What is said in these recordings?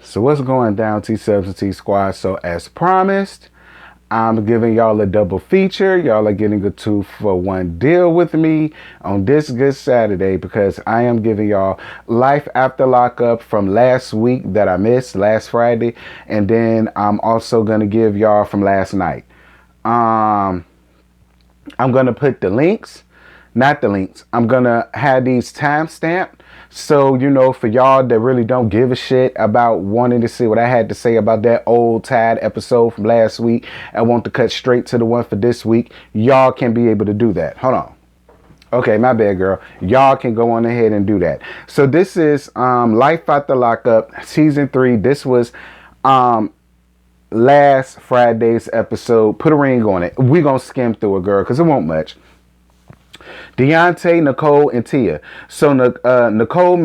So what's going down, T Squad? So as promised, I'm giving y'all a double feature. Y'all are getting a 2-for-1 deal with me on this good Saturday because I am giving y'all Life After Lockup from last week that I missed, last Friday. And then I'm also going to give y'all from last night. I'm going to put the links, not the links. I'm going to have these timestamped. So, you know, for y'all that really don't give a shit about wanting to see what I had to say about that old Tad episode from last week, I want to cut straight to the one for this week. Y'all can be able to do that. Hold on. Okay, my bad, girl. Y'all can go on ahead and do that. So this is Life After Lockup, Season 3. This was last Friday's episode. Put a ring on it. We're going to skim through it, girl, because it won't much. Deontay, Nicole, and Tia. So Nicole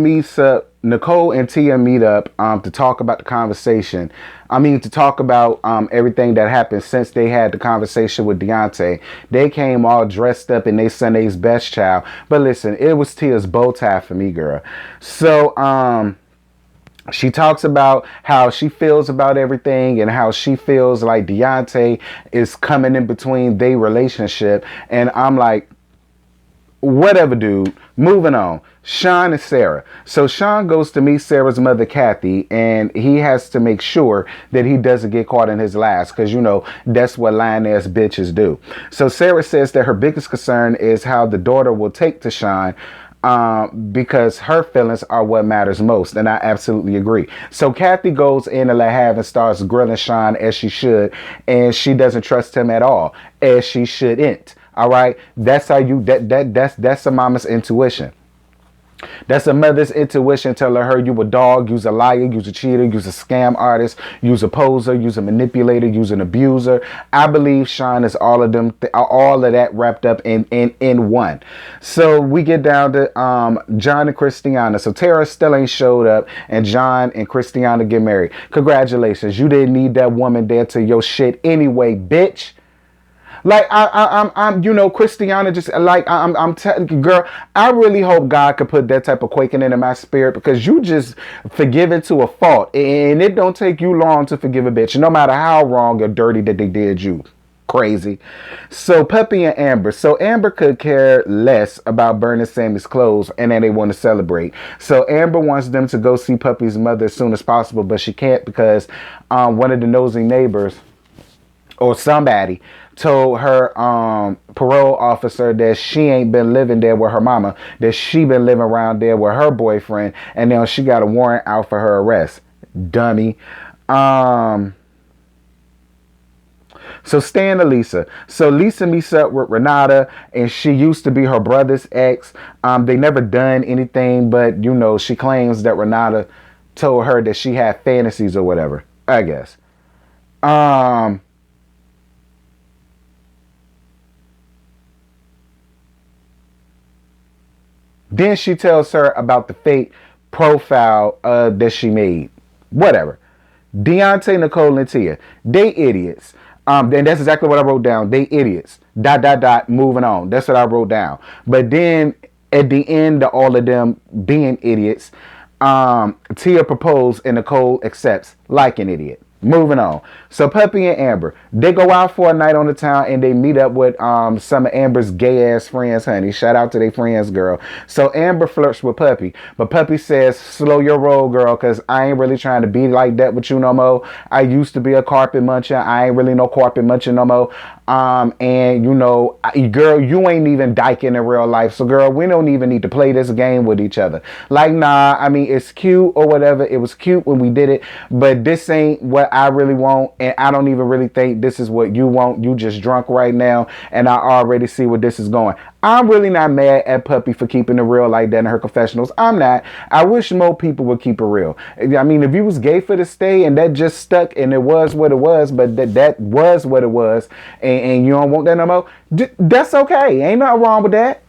and Tia meet up to talk about the conversation. To talk about everything that happened since they had the conversation with Deontay. They came all dressed up in their Sunday's best child. But listen, it was Tia's bow tie for me, girl. So she talks about how she feels about everything and how she feels like Deontay is coming in between their relationship. And I'm like, whatever, dude. Moving on. Sean and Sarah. So Sean goes to meet Sarah's mother, Kathy, and he has to make sure that he doesn't get caught in his lies because, you know, that's what lying-ass bitches do. So Sarah says that her biggest concern is how the daughter will take to Sean because her feelings are what matters most. And I absolutely agree. So Kathy goes in to let have and starts grilling Sean as she should. And she doesn't trust him at all, as she shouldn't. All right. That's how you that's a mama's intuition. That's a mother's intuition telling her you a dog, you's a liar, you's a cheater, you's a scam artist, you's a poser, you's a manipulator, you's an abuser. I believe Sean is all of them, all of that wrapped up in one. So we get down to John and Christiana. So Tara still ain't showed up, and John and Christiana get married. Congratulations. You didn't need that woman there to your shit anyway, bitch. Like I'm, you know, Christiana just like I'm telling you, girl. I really hope God could put that type of quaking into my spirit because you just forgiven to a fault, and it don't take you long to forgive a bitch, no matter how wrong or dirty that they did you. Crazy. So Puppy and Amber. So Amber could care less about burning Sammy's clothes, and then they want to celebrate. So Amber wants them to go see Puppy's mother as soon as possible, but she can't because one of the nosy neighbors or somebody told her parole officer that she ain't been living there with her mama, that she been living around there with her boyfriend, and now she got a warrant out for her arrest. Dummy. So Stan and Lisa. So Lisa meets up with Renata, and she used to be her brother's ex. They never done anything, but, you know, she claims that Renata told her that she had fantasies or whatever, I guess. Then she tells her about the fake profile that she made. Whatever. Deontay, Nicole, and Tia. They idiots. And that's exactly what I wrote down. They idiots. ... Moving on. That's what I wrote down. But then at the end of all of them being idiots, Tia proposed and Nicole accepts like an idiot. Moving on. So Puppy and Amber, they go out for a night on the town and they meet up with some of Amber's gay ass friends, honey. Shout out to their friends, girl. So Amber flirts with Puppy, but Puppy says, slow your roll, girl, because I ain't really trying to be like that with you no more. I used to be a carpet muncher. I ain't really no carpet muncher no more. And you know, girl, you ain't even dyking in real life. So girl, we don't even need to play this game with each other. Like, nah, I mean, it's cute or whatever. It was cute when we did it, but this ain't what I really want. And I don't even really think this is what you want. You just drunk right now. And I already see where this is going. I'm really not mad at Puppy for keeping it real like that in her confessionals. I'm not. I wish more people would keep it real. I mean, if you was gay for the stay and that just stuck and it was what it was, but that was what it was, and you don't want that no more, that's okay. Ain't nothing wrong with that.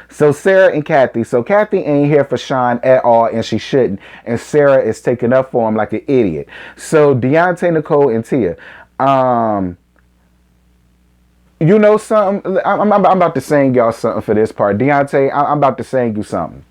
So Sarah and Kathy. So Kathy ain't here for Sean at all, and she shouldn't. And Sarah is taking up for him like an idiot. So Deontay, Nicole, and Tia. You know something? I'm about to sing y'all something for this part. Deontay, I'm about to sing you something.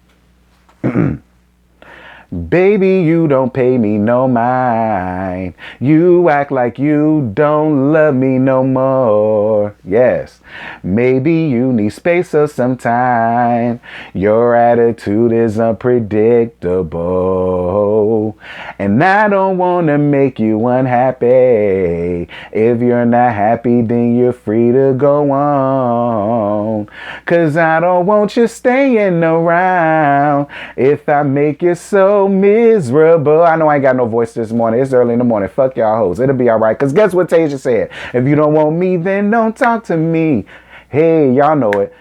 Baby, you don't pay me no mind. You act like you don't love me no more. Yes. Maybe you need space or some time. Your attitude is unpredictable. And I don't want to make you unhappy. If you're not happy, then you're free to go on. 'Cause I don't want you staying around. If I make you so miserable. I know I ain't got no voice this morning. It's early in the morning. Fuck y'all hoes. It'll be all right. Because guess what Tasia said? If you don't want me, then don't talk to me. Hey, y'all know it.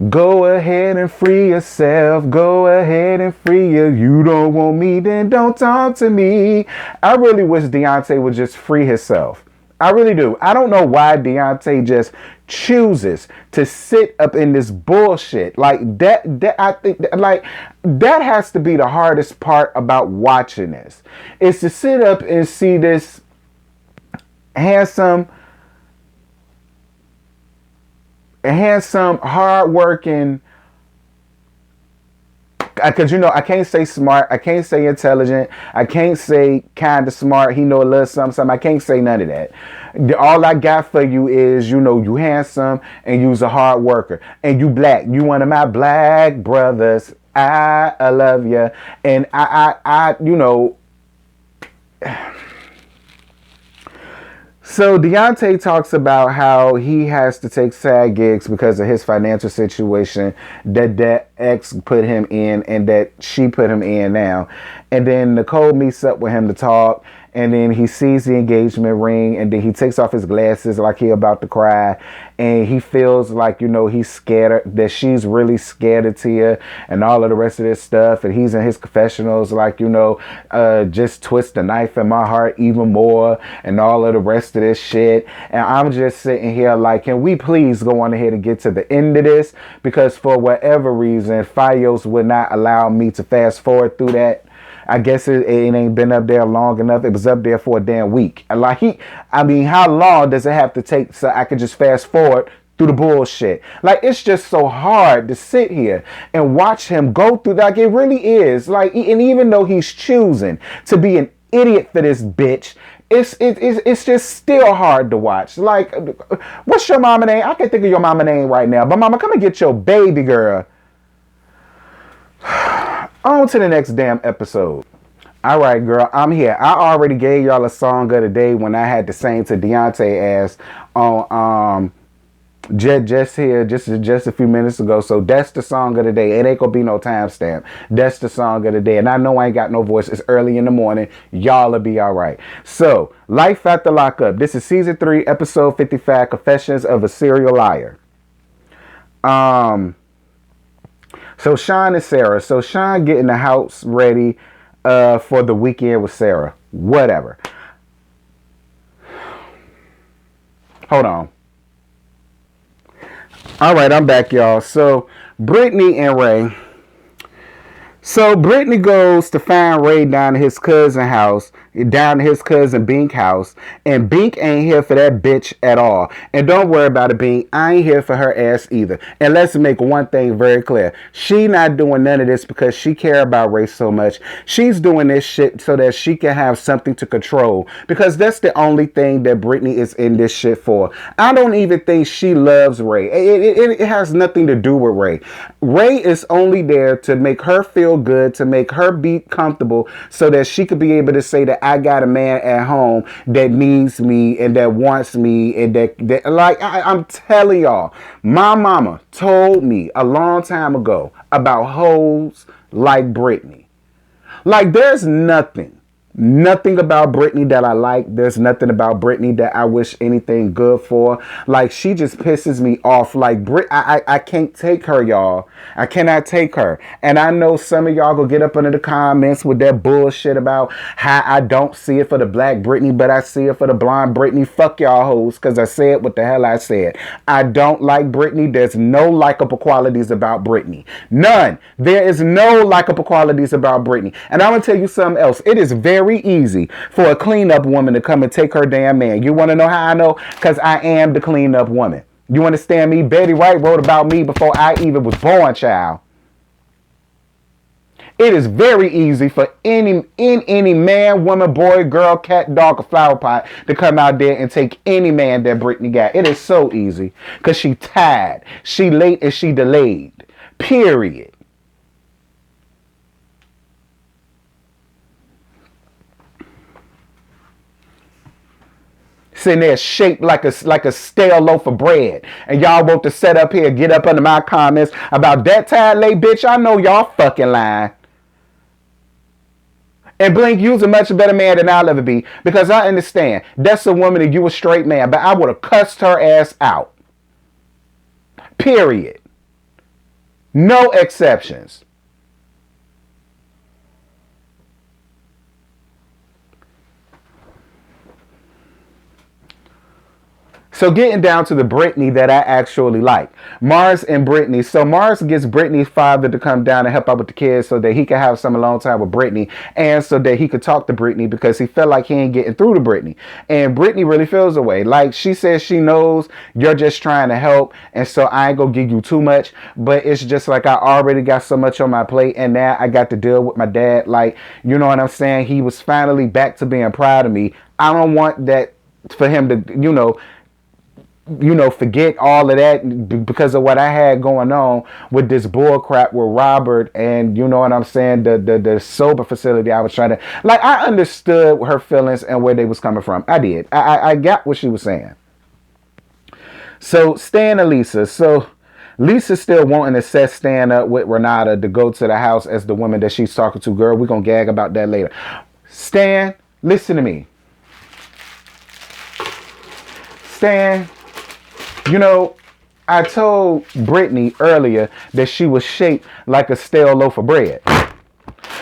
Go ahead and free yourself. Go ahead and free you. You don't want me, then don't talk to me. I really wish Deontay would just free himself. I really do. I don't know why Deontay just chooses to sit up in this bullshit. Like that I think like that has to be the hardest part about watching this. Is to sit up and see this handsome, hardworking, because I can't say smart, I can't say intelligent, I can't say kind of smart, he know a little something, I can't say none of that. All I got for you is, you handsome and you's a hard worker and you black. You one of my black brothers. I love you. And I So Deontay talks about how he has to take SAG gigs because of his financial situation that ex put him in and that she put him in now. And then Nicole meets up with him to talk. And then he sees the engagement ring, and then he takes off his glasses like he about to cry. And he feels like, he's scared, that she's really scared of Tia and all of the rest of this stuff. And he's in his confessionals like, just twist the knife in my heart even more and all of the rest of this shit. And I'm just sitting here like, can we please go on ahead and get to the end of this? Because for whatever reason, Fios would not allow me to fast forward through that. I guess it ain't been up there long enough. It was up there for a damn week. Like how long does it have to take so I could just fast forward through the bullshit? Like, it's just so hard to sit here and watch him go through that. Like, it really is. Like, and even though he's choosing to be an idiot for this bitch, it's just still hard to watch. Like, what's your mama name? I can't think of your mama name right now. But mama, come and get your baby girl. On to the next damn episode. All right, girl, I'm here. I already gave y'all a song of the day when I had to sing to Deontay ass on just a few minutes ago. So that's the song of the day. It ain't gonna be no timestamp. That's the song of the day. And I know I ain't got no voice. It's early in the morning. Y'all'll be all right. So, Life After Lockup. This is season 3, episode 55, Confessions of a Serial Liar. So Sean and Sarah. So Sean getting the house ready for the weekend with Sarah. Whatever. Hold on. All right, I'm back, y'all. So Brittany and Ray. So Brittany goes to find Ray down at his cousin's house, down at his cousin Bink house, and Bink ain't here for that bitch at all. And don't worry about it, Bink. I ain't here for her ass either. And let's make one thing very clear. She not doing none of this because she care about Ray so much. She's doing this shit so that she can have something to control, because that's the only thing that Brittany is in this shit for. I don't even think she loves Ray. It has nothing to do with Ray. Ray is only there to make her feel good, to make her be comfortable, so that she could be able to say that I got a man at home that needs me and that wants me, and that like I'm telling y'all, my mama told me a long time ago about hoes like Brittany. Like, there's nothing about Brittany that I like. There's nothing about Brittany that I wish anything good for. Like, she just pisses me off. Like, I can't take her, y'all. I cannot take her. And I know some of y'all go get up under the comments with that bullshit about how I don't see it for the black Brittany, but I see it for the blonde Brittany. Fuck y'all hoes, because I said what the hell I said. I don't like Brittany. There's no likable qualities about Brittany. None. There is no likable qualities about Brittany. And I'm going to tell you something else. It is very easy for a cleanup woman to come and take her damn man. You want to know how I know? Because I am the cleanup woman. You understand me? Betty White wrote about me before I even was born, child. It is very easy for any man, woman, boy, girl, cat, dog, or flower pot to come out there and take any man that Brittany got. It is so easy because she tired, she late, and she delayed. Period. Sitting there shaped like a stale loaf of bread. And y'all want to set up here, get up under my comments about that tired late bitch. I know y'all fucking lying. And Blink, you's a much better man than I'll ever be. Because I understand, that's a woman and you a straight man. But I would have cussed her ass out. Period. No exceptions. So getting down to the Brittany that I actually like. Mars and Brittany. So Mars gets Brittany's father to come down and help out with the kids so that he could have some alone time with Brittany. And so that he could talk to Brittany because he felt like he ain't getting through to Brittany. And Brittany really feels the way. Like she says she knows you're just trying to help. And so I ain't gonna give you too much. But it's just like I already got so much on my plate. And now I got to deal with my dad. Like, you know what I'm saying? He was finally back to being proud of me. I don't want that for him to, forget all of that because of what I had going on with this bull crap with Robert and you know what I'm saying, the sober facility I was trying to, like, I understood her feelings and where they was coming from. I did. I got what she was saying. So Stan and Lisa. So Lisa's still wanting to set Stan up with Renata to go to the house as the woman that she's talking to. Girl, we're going to gag about that later. Stan, listen to me. Stan, I told Brittany earlier that she was shaped like a stale loaf of bread.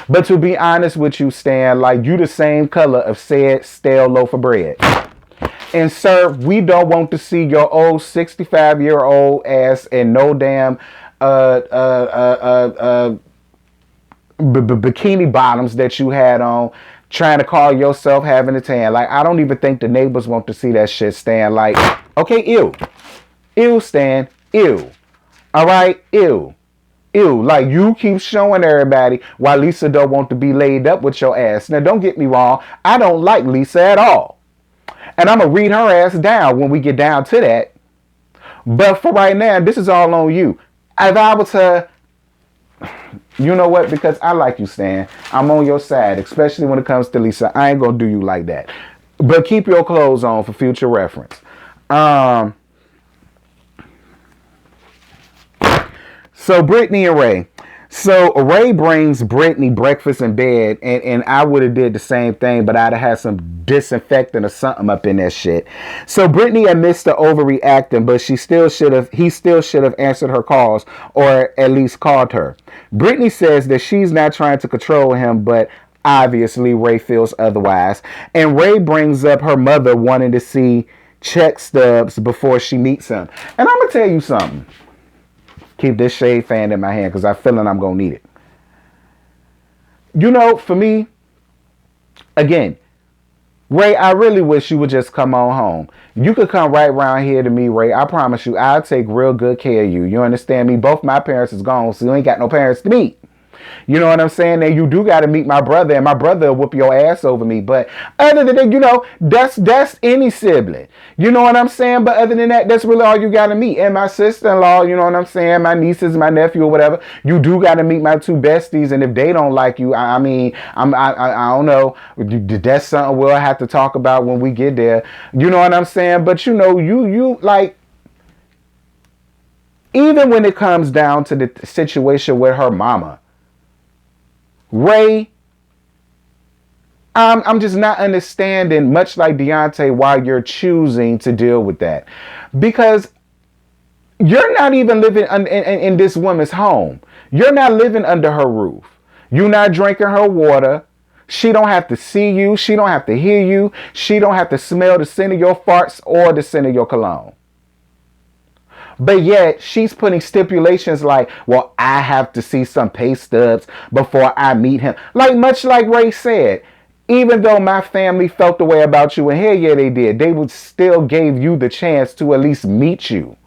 But to be honest with you, Stan, like you the same color of said stale loaf of bread. And sir, we don't want to see your old 65-year-old ass in no damn bikini bottoms that you had on, trying to call yourself having a tan. Like, I don't even think the neighbors want to see that shit, Stan. Like, okay, ew. Ew, Stan. Ew. All right? Ew. Ew. Like, you keep showing everybody why Lisa don't want to be laid up with your ass. Now, don't get me wrong. I don't like Lisa at all. And I'm going to read her ass down when we get down to that. But for right now, this is all on you. If I was to... You know what? Because I like you, Stan. I'm on your side, especially when it comes to Lisa. I ain't going to do you like that. But keep your clothes on for future reference. So Brittany and Ray. So Ray brings Brittany breakfast in bed, and I would have did the same thing, but I'd have had some disinfectant or something up in that shit. So Brittany admits to overreacting, but he still should have answered her calls or at least called her. Brittany says that she's not trying to control him, but obviously Ray feels otherwise. And Ray brings up her mother wanting to see check stubs before she meets him. And I'm gonna tell you something. Keep this shade fan in my hand because I feel like I'm going to need it. For me, again, Ray, I really wish you would just come on home. You could come right around here to me, Ray. I promise you, I'll take real good care of you. You understand me? Both my parents is gone, so you ain't got no parents to meet. You know what I'm saying? And you do got to meet my brother, and my brother will whoop your ass over me. But other than that, that's any sibling. You know what I'm saying? But other than that, that's really all you got to meet. And my sister-in-law, you know what I'm saying? My nieces, my nephew, or whatever. You do got to meet my two besties. And if they don't like you, I don't know. That's something we'll have to talk about when we get there. You know what I'm saying? But you like, even when it comes down to the situation with her mama, Ray, I'm just not understanding, much like Deontay, why you're choosing to deal with that. Because you're not even living in this woman's home. You're not living under her roof. You're not drinking her water. She don't have to see you. She don't have to hear you. She don't have to smell the scent of your farts or the scent of your cologne. But yet, she's putting stipulations like, well, I have to see some pay stubs before I meet him. Like, much like Ray said, even though my family felt the way about you, and hell yeah, they did, they would still gave you the chance to at least meet you.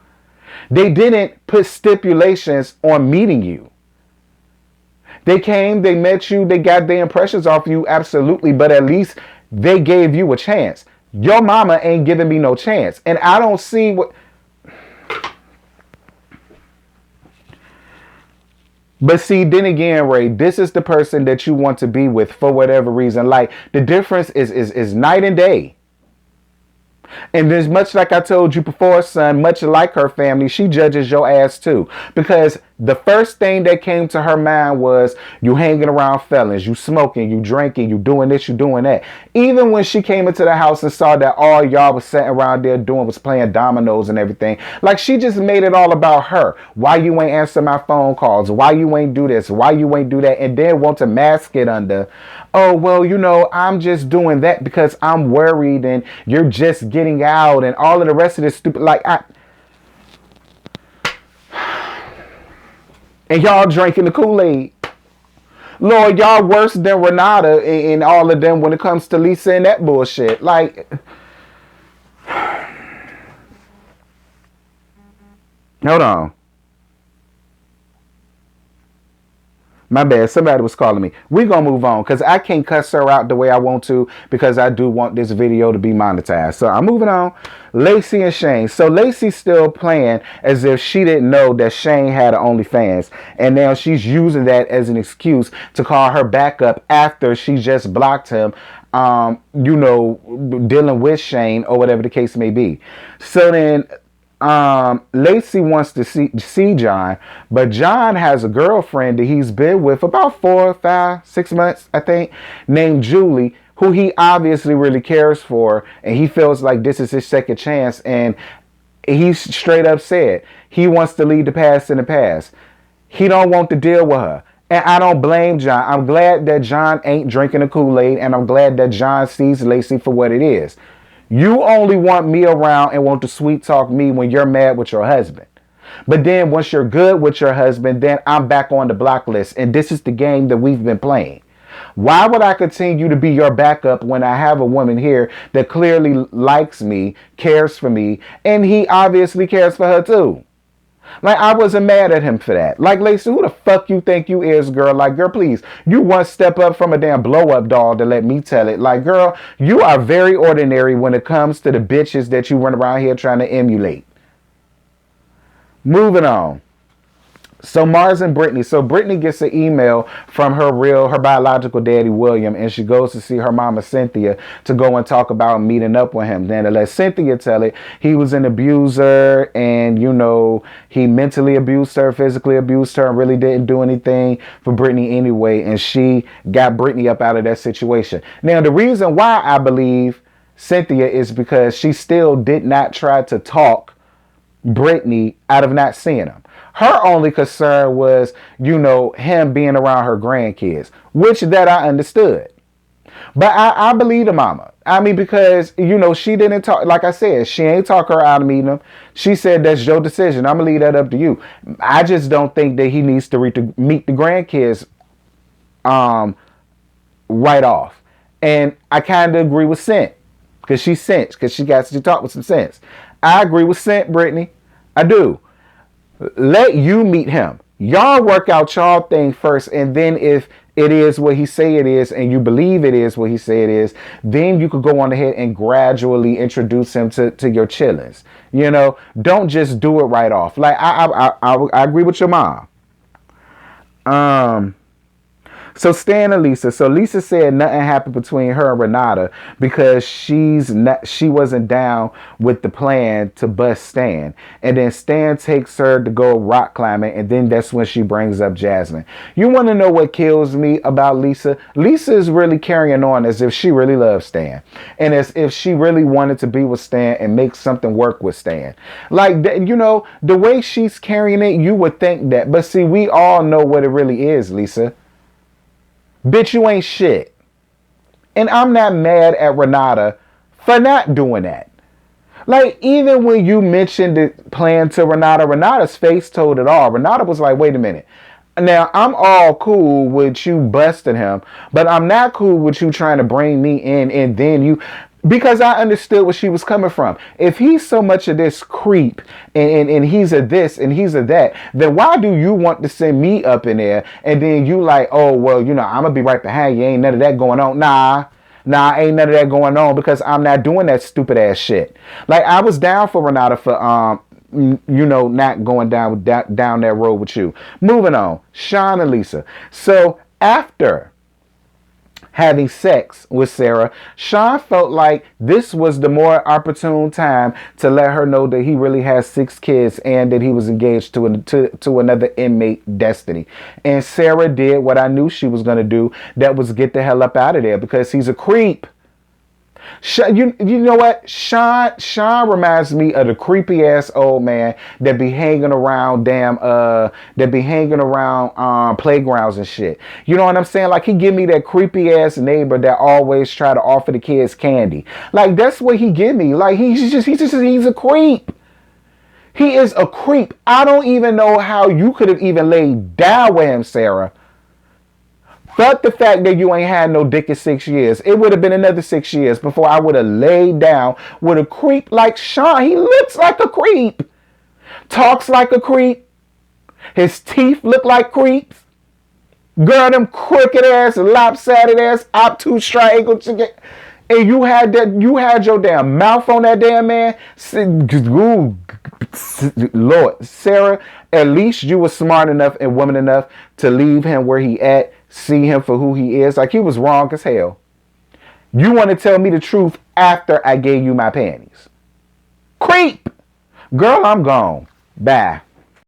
They didn't put stipulations on meeting you. They came, they met you, they got their impressions off you, absolutely, but at least they gave you a chance. Your mama ain't giving me no chance. And I don't see what... But see, then again, Ray, this is the person that you want to be with for whatever reason. Like, the difference is night and day. And as much like I told you before, son, much like her family, she judges your ass too. Because the first thing that came to her mind was you hanging around felons, you smoking, you drinking, you doing this, you doing that. Even when she came into the house and saw that all y'all was sitting around there doing was playing dominoes and everything. Like, she just made it all about her. Why you ain't answer my phone calls? Why you ain't do this? Why you ain't do that? And then want to mask it under, oh, well, you know, I'm just doing that because I'm worried and you're just getting out and all of the rest of this stupid, like, and y'all drinking the Kool-Aid. Lord, y'all worse than Renata and all of them when it comes to Lisa and that bullshit. Like, hold on. My bad. Somebody was calling me. We're going to move on because I can't cuss her out the way I want to because I do want this video to be monetized. So I'm moving on. Lacey and Shane. So Lacey's still playing as if she didn't know that Shane had an OnlyFans. And now she's using that as an excuse to call her back up after she just blocked him, you know, dealing with Shane or whatever the case may be. So then... Lacey wants to see John, but John has a girlfriend that he's been with about 4, 5, 6 months, I think, named Julie, who he obviously really cares for, and he feels like this is his second chance, and he's straight up said he wants to leave the past in the past. He don't want to deal with her. And I don't blame John. I'm glad that John ain't drinking the Kool-Aid, and I'm glad that John sees Lacey for what it is. You only want me around and want to sweet talk me when you're mad with your husband. But then once you're good with your husband, then I'm back on the block list. And this is the game that we've been playing. Why would I continue to be your backup when I have a woman here that clearly likes me, cares for me, and he obviously cares for her too? Like, I wasn't mad at him for that. Like, Lacey, who the fuck you think you is, girl? Like, girl, please. You one step up from a damn blow-up doll to let me tell it. Like, girl, you are very ordinary when it comes to the bitches that you run around here trying to emulate. Moving on. So Mars and Brittany. So Brittany gets an email from her biological daddy, William, and she goes to see her mama, Cynthia, to go and talk about meeting up with him. Then to let Cynthia tell it, he was an abuser and, you know, he mentally abused her, physically abused her, and really didn't do anything for Brittany anyway. And she got Brittany up out of that situation. Now, the reason why I believe Cynthia is because she still did not try to talk Brittany out of not seeing him. Her only concern was, you know, him being around her grandkids, which that I understood. But I believe the mama. I mean, because, you know, she didn't talk, like I said, she ain't talk her out of meeting him. She said, that's your decision. I'm going to leave that up to you. I just don't think that he needs to meet the grandkids right off. And I kind of agree with Scent, because she's sense, because she got to talk with some sense. I agree with Scent, Brittany. I do. Let you meet him. Y'all work out y'all thing first, and then if it is what he say it is, and you believe it is what he say it is, then you could go on ahead and gradually introduce him to your chillings. You know, don't just do it right off. Like I agree with your mom. So Stan and Lisa. So Lisa said nothing happened between her and Renata because she wasn't down with the plan to bust Stan. And then Stan takes her to go rock climbing, and then that's when she brings up Jasmine. You want to know what kills me about Lisa? Lisa is really carrying on as if she really loves Stan, and as if she really wanted to be with Stan and make something work with Stan. Like, you know, the way she's carrying it, you would think that. But see, we all know what it really is, Lisa. Bitch, you ain't shit. And I'm not mad at Renata for not doing that. Like, even when you mentioned the plan to Renata, Renata's face told it all. Renata was like, wait a minute. Now, I'm all cool with you busting him, but I'm not cool with you trying to bring me in and then you... Because I understood where she was coming from. If he's so much of this creep and he's a this and he's a that, then why do you want to send me up in there? And then you like, oh, well, I'm going to be right behind you. Ain't none of that going on. Nah, ain't none of that going on because I'm not doing that stupid ass shit. Like, I was down for Renata for, not going down that road with you. Moving on. Sean and Lisa. So after having sex with Sarah, Sean felt like this was the more opportune time to let her know that he really has 6 kids and that he was engaged to another inmate, Destiny. And Sarah did what I knew she was going to do. That was get the hell up out of there because he's a creep. You know what? Sean reminds me of the creepy ass old man that be hanging around playgrounds and shit. You know what I'm saying? Like, he give me that creepy ass neighbor that always try to offer the kids candy. Like, that's what he give me. Like, he's a creep. He is a creep. I don't even know how you could have even laid down with him, Sarah. Fuck the fact that you ain't had no dick in 6 years. It would have been another 6 years before I would have laid down with a creep like Sean. He looks like a creep. Talks like a creep. His teeth look like creeps. Girl, them crooked ass, lopsided ass, obtuse triangle chicken. And you had your damn mouth on that damn man. Lord, Sarah, at least you were smart enough and woman enough to leave him where he at. See him for who he is. Like, he was wrong as hell. You want to tell me the truth after I gave you my panties. Creep. Girl, I'm gone. Bye.